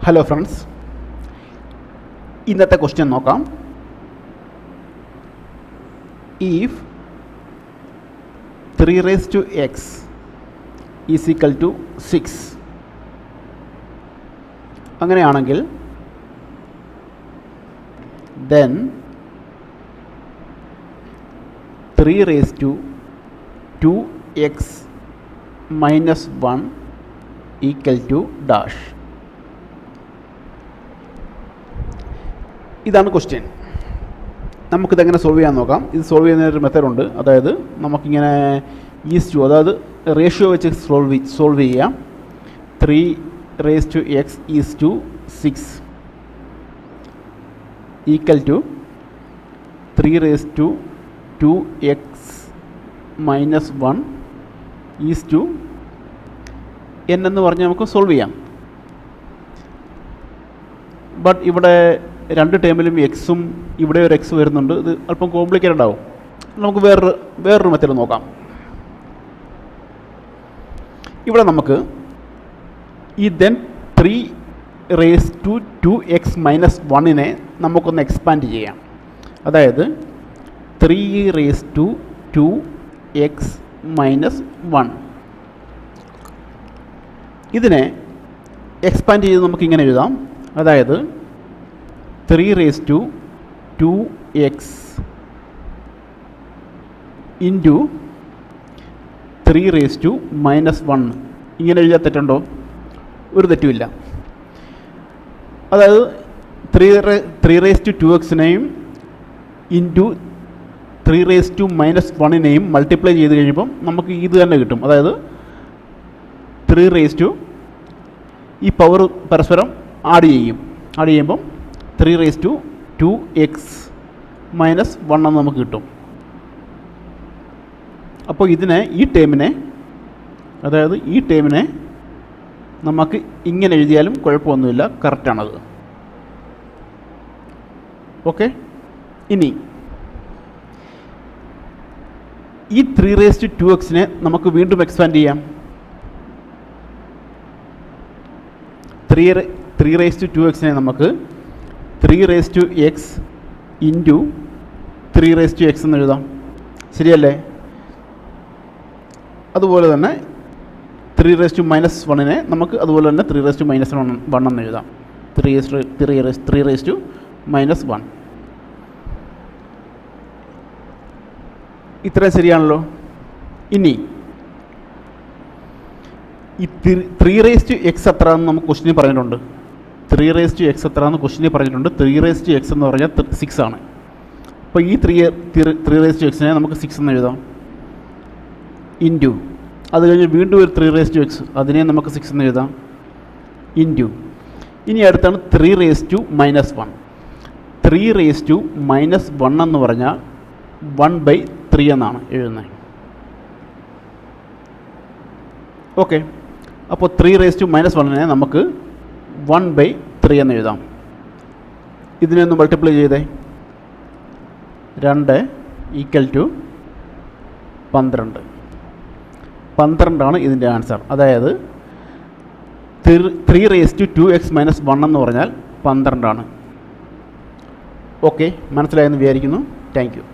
Hello friends, ഇന്നത്തെ question നോക്കാം. If 3 raised to x is equal to 6, അങ്ങനെയാണെങ്കിൽ then 3 raised to 2x minus 1 equal to dash. ഇതാണ് question. നമുക്കിതെങ്ങനെ solve ചെയ്യാൻ നോക്കാം. ഇത് സോൾവ് ചെയ്യുന്നൊരു മെത്തേഡുണ്ട്. അതായത് നമുക്കിങ്ങനെ ഈസ് ടു, അതായത് റേഷ്യോ വെച്ച് സോൾവ് ചെയ്യാം. 3 raised to x is to 6 equal to 3 raised to 2x minus 1 is to n എന്ന് പറഞ്ഞ് നമുക്ക് സോൾവ് ചെയ്യാം. ബട്ട് ഇവിടെ രണ്ട് ടേമിലും എക്സും ഇവിടെ ഒരു എക്സ് വരുന്നുണ്ട്. ഇത് അല്പം കോംപ്ലിക്കേറ്റഡ് ആവും. നമുക്ക് വേറൊരു മെത്തേഡ് നോക്കാം. ഇവിടെ നമുക്ക് ഈ then 3 raised to 2x minus 1 നമുക്കൊന്ന് എക്സ്പാൻഡ് ചെയ്യാം. അതായത് 3 raised to 2x minus 1 ഇതിനെ എക്സ്പാൻഡ് ചെയ്ത് നമുക്കിങ്ങനെ എഴുതാം. അതായത് 3 raised to 2x into 3 raised to minus 1 ഇങ്ങനെ എഴുതിയാൽ തെറ്റുണ്ടോ? ഒരു തെറ്റുമില്ല. അതായത് 3 raised to 2x into 3 raised to minus 1 multiply ചെയ്ത് കഴിയുമ്പം നമുക്ക് ഇത് തന്നെ കിട്ടും. അതായത് 3 raised to ഈ പവർ പരസ്പരം ആഡ് ചെയ്യുമ്പം 3 raised to 2x minus 1 എന്ന് നമുക്ക് കിട്ടും. അപ്പോൾ ഈ ടേമിനെ നമുക്ക് ഇങ്ങനെ എഴുതിയാലും കുഴപ്പമൊന്നുമില്ല, കറക്റ്റാണത്. ഓക്കെ, ഇനി ഈ 3 raised to 2x നമുക്ക് വീണ്ടും എക്സ്പാൻഡ് ചെയ്യാം. 3 raised to 2x നമുക്ക് 3 raised to x into 3 raised to x എന്ന് എഴുതാം. ശരിയല്ലേ? അതുപോലെ തന്നെ 3 raised to minus 1 നമുക്ക് അതുപോലെ തന്നെ 3 raised to minus 1 എന്ന് എഴുതാം. 3 raised to minus 1 ഇത്രയും ശരിയാണല്ലോ. ഇനി ഈ 3 raised to x എത്രയാണെന്ന് നമുക്ക് ക്വസ്റ്റ്യനിൽ പറഞ്ഞിട്ടുണ്ട്. 3 raised to x എത്രയാണെന്ന് ക്വസ്റ്റ്യനിൽ പറഞ്ഞിട്ടുണ്ട്. 3 raised to x എന്ന് പറഞ്ഞാൽ 6 ആണ്. അപ്പോൾ ഈ 3 raised to x നമുക്ക് 6 എന്ന് എഴുതാം. ഇൻറ്റു അത് കഴിഞ്ഞ് വീണ്ടും ഒരു 3 raised to x അതിനെ നമുക്ക് 6 എന്ന് എഴുതാം. ഇൻറ്റു ഇനി അടുത്താണ് 3 raised to minus 1. 3 raised to minus 1 എന്ന് പറഞ്ഞാൽ 1/3 എന്നാണ് എഴുതുന്നത്. ഓക്കെ, അപ്പോൾ 3 raised to minus 1 നമുക്ക് 1/3 എന്ന് എഴുതാം. ഇതിനെ ഒന്ന് മൾട്ടിപ്ലൈ ചെയ്തേ. 2 ഈക്വൽ ടു 12. 12 ഇതിൻ്റെ ആൻസർ. അതായത് 3 raised to 2x minus 1 എന്ന് പറഞ്ഞാൽ 12 ആണ്. ഓക്കെ, മനസ്സിലായെന്ന് വിചാരിക്കുന്നു. Thank you.